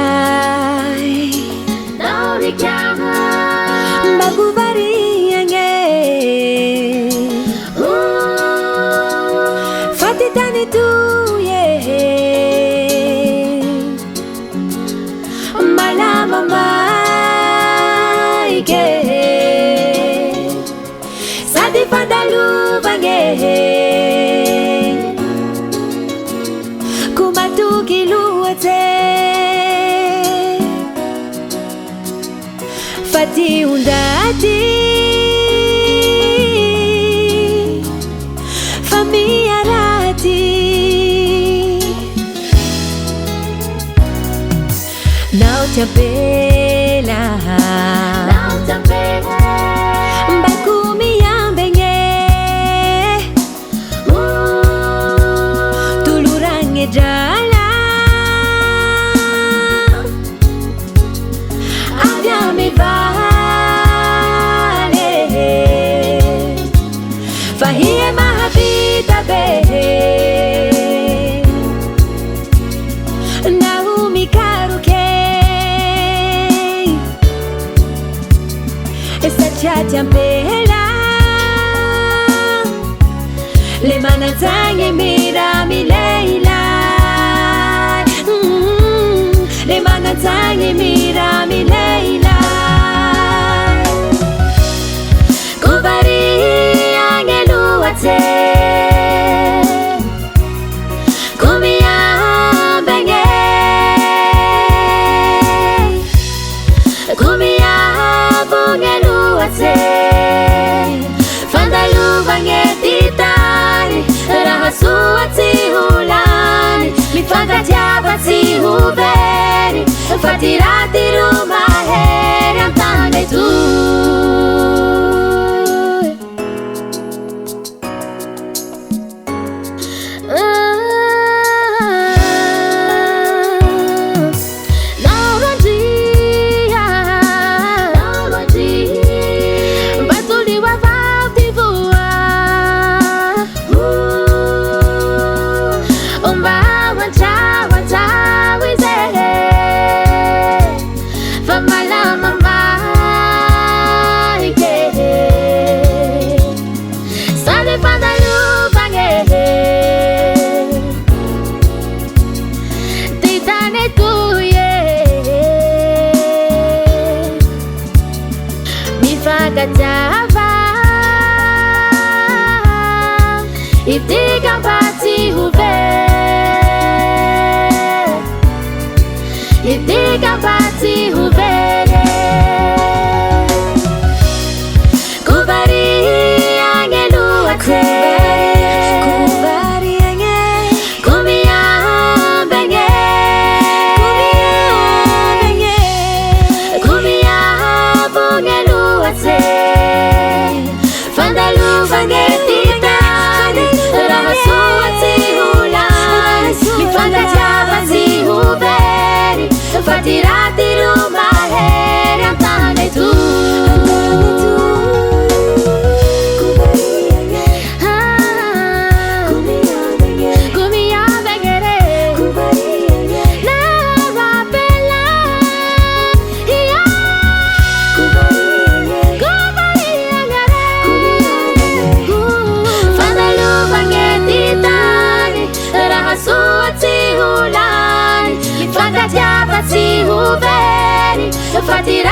Naurikai Bagu variange Fatitani tu ye Malama maike Sadi fandalu bange Kumatu kiluate Fati undati Familiarati Now Chapela Bakumi yambenge Tulurange jala Avyame vale Fahie mahabita be Naumi karuke Sachacha mpela Le manazange mira mi leila Le manazange mira mi leila Kubari angeluate Kumia benge Kumia bungeluate Fandalu bangetitani Rahasuati hulani Mifangatiabati huberi Fatirati rumaheri Antane tu Java Itika pati huve Itika pati huvere Kubari angeluate Kubari ange Kumia benge Kumia bungeluate Fandalu bangetitani Rahasuati hulani Mifangatiabati huberi Fatirati rumaheri Antane tu Kumia bengere Narabela Fandalu bangetitani Rahasuati hulani Mifangatiabati huberi Fatira